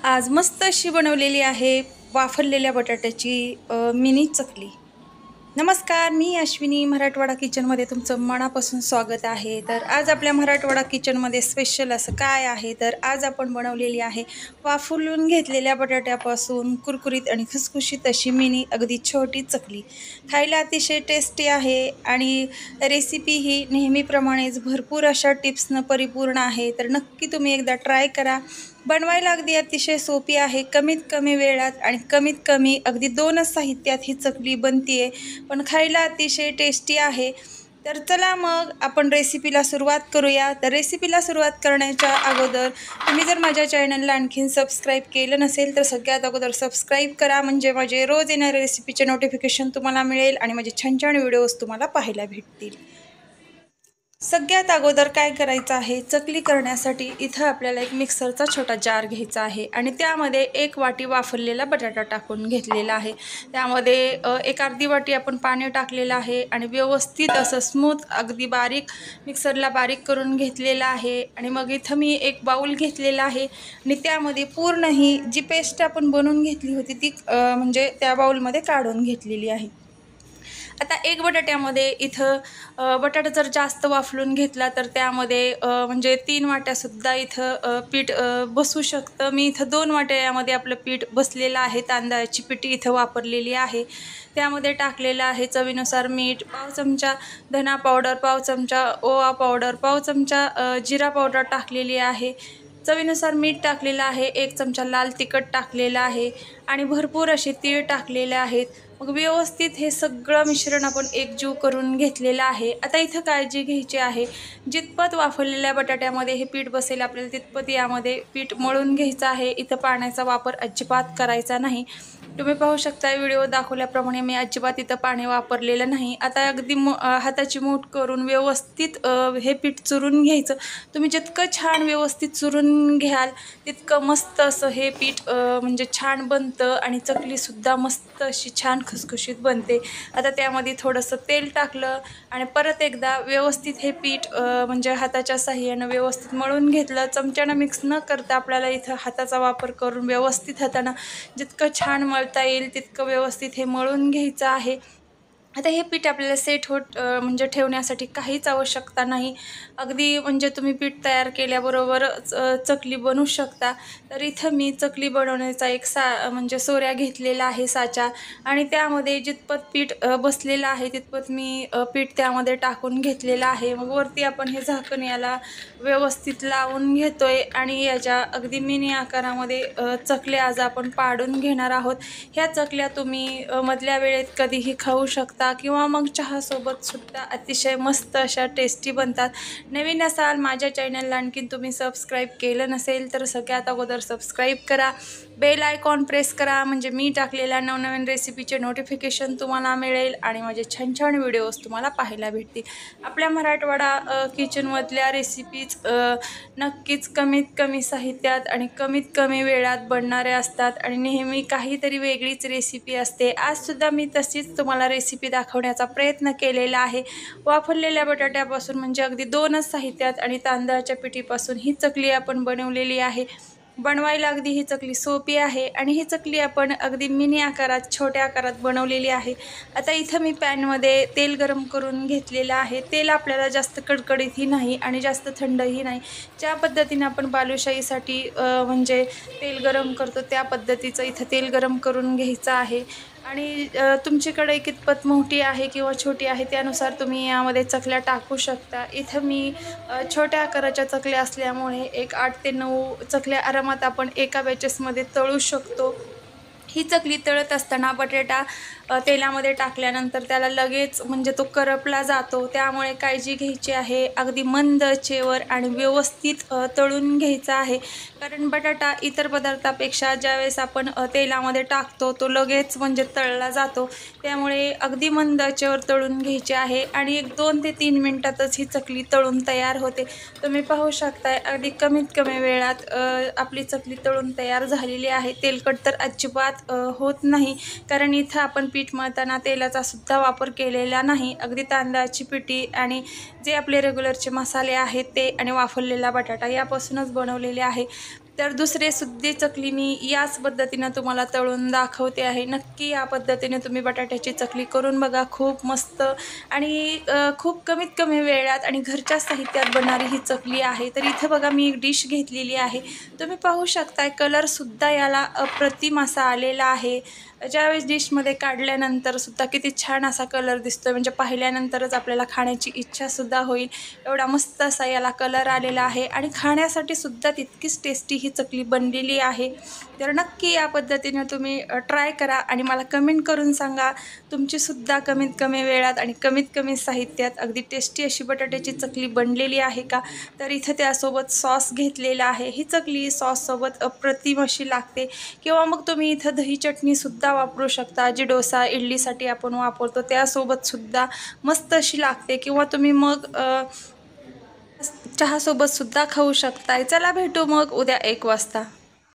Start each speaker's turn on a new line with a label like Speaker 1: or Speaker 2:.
Speaker 1: आज मस्त अशी बनवलेली आहे वाफरलेल्या बटाट्याची मिनी चकली। नमस्कार, मी अश्विनी मराठवाडा किचनमध्ये तुमचं मनापासून स्वागत आहे। तर आज आपल्या मराठवाडा किचनमध्ये स्पेशल असं काय आहे, तर आज आपण बनवलेली आहे वाफवून घेतलेल्या बटाट्यापासून कुरकुरीत आणि खुसखुशीत अशी मिनी अगदी छोटी चकली। खायला अतिशय टेस्टी आहे आणि रेसिपी ही नेहमीप्रमाणेच भरपूर अशा टिप्सनं परिपूर्ण आहे। तर नक्की तुम्ही एकदा ट्राय करा। बनवायला अगदी अतिशय सोपी आहे, कमीत कमी वेळात आणि कमीत कमी अगदी 2च साहित्यात ही चकली बनते, पण खायला अतिशय टेस्टी आहे। तर चला मग आपण रेसिपीला सुरुवात करूया। तर रेसिपीला सुरुवात करण्याच्या अगोदर तुम्ही जर माझ्या चॅनलला आणखीन सबस्क्राईब केलं नसेल तर सगळ्यात अगोदर सबस्क्राईब करा, म्हणजे माझे रोज येणारे रेसिपीचे नोटिफिकेशन तुम्हाला मिळेल आणि माझे छान छान व्हिडिओज तुम्हाला पाहायला भेटतील। सगळ्यात अगोदर काय करायचं आहे, चकली करण्यासाठी इथं आपल्याला एक मिक्सरचा छोटा जार घ्यायचा आहे आणि त्यामध्ये 1 वाटी वाफरलेला बटाटा टाकून घेतलेला आहे। त्यामध्ये एक अर्धी वाटी आपण पाणी टाकलेलं आहे आणि व्यवस्थित असं स्मूथ अगदी बारीक मिक्सरला बारीक करून घेतलेलं आहे। आणि मग इथं मी एक बाउल घेतलेला आहे आणि त्यामध्ये पूर्ण ही जी पेस्ट आपण बनवून घेतली होती ती म्हणजे त्या बाउलमध्ये काढून घेतलेली आहे। आता 1 बटाट्यामध्ये इथं बटाटा जर जास्त वाफलून घेतला तर त्यामध्ये म्हणजे 3 वाट्यासुद्धा इथं पीठ बसू शकतं। मी इथं 2 वाट्या यामध्ये आपलं पीठ बसलेलं आहे। तांदळाची पिठी इथं वापरलेली आहे। त्यामध्ये टाकलेलं आहे चवीनुसार मीठ, पाव चमचा धना पावडर, पाव चमचा ओवा पावडर, पाव चमचा जिरा पावडर टाकलेली आहे। चवीनुसार मीठ टाकलेलं आहे, 1 चमचा लाल तिखट टाकलेलं आहे आणि भरपूर असे तीळ टाकलेले आहेत। मग व्यवस्थित हे सगळं मिश्रण आपण एकजीव करून घेतलेलं आहे। आता इथं काळजी घ्यायची आहे, जितपत वाफरलेल्या बटाट्यामध्ये हे पीठ बसेल आपल्याला तितपत यामध्ये पीठ मळून घ्यायचं आहे। इथं पाण्याचा वापर अजिबात करायचा नाही। तुम्ही पाहू शकता व्हिडिओ दाखवल्याप्रमाणे मी अजिबात इथं पाणी वापरलेलं नाही। आता अगदी हाताची मूठ करून व्यवस्थित हे पीठ चुरून घ्यायचं। तुम्ही जितकं छान व्यवस्थित चुरून घ्याल तितकं मस्त असं हे पीठ म्हणजे छान बनतं आणि चकलीसुद्धा मस्त अशी छान खुसखुशीत बनते। आता त्यामध्ये थोडंसं तेल टाकलं आणि परत एकदा व्यवस्थित हे पीठ म्हणजे हाताच्या साहाय्यानं व्यवस्थित मळून घेतलं। चमच्यानं मिक्स न करता आपल्याला इथं हाताचा वापर करून व्यवस्थित हातानं जितकं छान मळता येईल तितकं व्यवस्थित हे मळून घ्यायचं आहे। आता हे पीठ आपल्याला सेट होत म्हणजे ठेवण्यासाठी काहीच आवश्यकता नाही। अगदी म्हणजे तुम्ही पीठ तयार केल्याबरोबर चकली बनवू शकता। तर इथं मी चकली बनवण्याचा एक म्हणजे सोऱ्या घेतलेला आहे साचा आणि त्यामध्ये जितपत पीठ बसलेलं आहे तितपत मी पीठ त्यामध्ये टाकून घेतलेलं आहे। मग वरती आपण हे झाकण याला व्यवस्थित लावून घेतोय आणि याच्या अगदी मिनी आकारामध्ये चकल्या आज आपण पाडून घेणार आहोत। ह्या चकल्या तुम्ही मधल्या वेळेत कधीही खाऊ शकता किंवा मग चहासोबत सुद्धा अतिशय मस्त अशा टेस्टी बनतात। नवीन असाल माझ्या चॅनलला आणखीन तुम्ही सबस्क्राईब केलं नसेल तर सगळ्यात अगोदर सबस्क्राईब करा, बेल आयकॉन प्रेस करा, म्हणजे मी टाकलेल्या नवनवीन रेसिपीचे नोटिफिकेशन तुम्हाला मिळेल आणि माझे छान छान व्हिडिओज तुम्हाला पाहायला भेटतील। आपल्या मराठवाडा किचनमधल्या रेसिपीज नक्कीच कमीत कमी साहित्यात आणि कमीत कमी वेळात बनणाऱ्या असतात आणि नेहमी काहीतरी वेगळीच रेसिपी असते। आजसुद्धा मी तशीच तुम्हाला रेसिपी दाखवण्याचा प्रयत्न केलेला आहे। वाफरलेल्या बटाट्यापासून म्हणजे अगदी 2च साहित्यात आणि तांदळाच्या पिठीपासून ही चकली आपण बनवलेली आहे। बनवायला अगदी ही चकली सोपी आहे आणि ही चकली आपण अगदी मिनी आकारात छोट्या आकारात बनवलेली आहे। आता इथं मी पॅनमध्ये तेल गरम करून घेतलेलं आहे। तेल आपल्याला जास्त कडकडीतही नाही आणि जास्त थंडही नाही, ज्या पद्धतीने आपण बालुशाहीसाठी म्हणजे तेल गरम करतो त्या पद्धतीचं इथं तेल गरम करून घ्यायचं आहे। आणि तुमची कढई कितपत मोठी आहे किंवा छोटी आहे त्यानुसार तुम्ही यामध्ये चकल्या टाकू शकता। इथं मी छोट्या आकाराच्या चकल्या असल्यामुळे एक 8 ते 9 चकल्या आरामात आपण एका बॅचेसमध्ये तळू शकतो। ही चकली तळत असताना बटाटा तेलामध्ये टाकल्यानंतर त्याला लगेच म्हणजे तो करपला जातो, त्यामुळे काळजी घ्यायची आहे। अगदी मंद आचेवर आणि व्यवस्थित तळून घ्यायचा आहे, कारण बटाटा इतर पदार्थापेक्षा ज्यावेळेस आपण तेलामध्ये टाकतो तो लगेच म्हणजे तळला जातो, त्यामुळे अगदी मंद आचेवर तळून घ्यायची आहे आणि एक 2 ते 3 मिनिटातच ही चकली तळून तयार होते। तुम्ही पाहू शकताय अगदी कमीत कमी वेळात आपली चकली तळून तयार झालेली आहे। तेलकट तर अजिबात होत नाही, कारण इथं आपण पीठ मळताना तेलाचा सुद्धा वापर केलेला नाही। अगदी तांदळाची पिठी आणि जे आपले रेग्युलरचे मसाले आहेत ते आणि वाफरलेला बटाटा यापासूनच बनवलेले आहे। तर दुसरे सुद्धी चकली मी याच पद्धतीनं तुम्हाला तळून दाखवते आहे. नक्की या पद्धतीने तुम्ही बटाट्याची चकली करून बघा. खूप मस्त आणि खूप कमीत कमी वेळात आणि घरच्या साहित्यात बनणारी ही चकली आहे. तर इथे बघा मी एक डिश घेतलेली आहे. तुम्ही पाहू शकताय कलरसुद्धा याला अप्रतिम असा आलेला आहे. ज्यावेळेस डिशमध्ये काढल्यानंतर सुद्धा किती छान असा कलर दिसतो, म्हणजे पाहिल्यानंतरच आपल्याला खाण्याची इच्छासुद्धा होईल. एवढा मस्त असा याला कलर आलेला आहे आणि खाण्यासाठी सुद्धा तितकीच टेस्टी ही चकली बनलेली आहे. तर नक्की या पद्धतीने तुम्ही ट्राय करा आणि मला कमेंट करून सांगा तुमचीसुद्धा कमीत कमी वेळात आणि कमीत कमी साहित्यात अगदी टेस्टी अशी बटाट्याची चकली बनलेली आहे का. तर इथं त्यासोबत सॉस घेतलेला आहे. ही चकली सॉससोबत अप्रतिम अशी लागते. किंवा मग तुम्ही इथं दही चटणीसुद्धा वापरू शकता, जी डोसा इडलीसाठी आपण वापरतो त्यासोबतसुद्धा मस्त अशी लागते. किंवा तुम्ही मग चहासोबतसुद्धा खाऊ शकताय. चला भेटू मग उद्या 1 वाजता.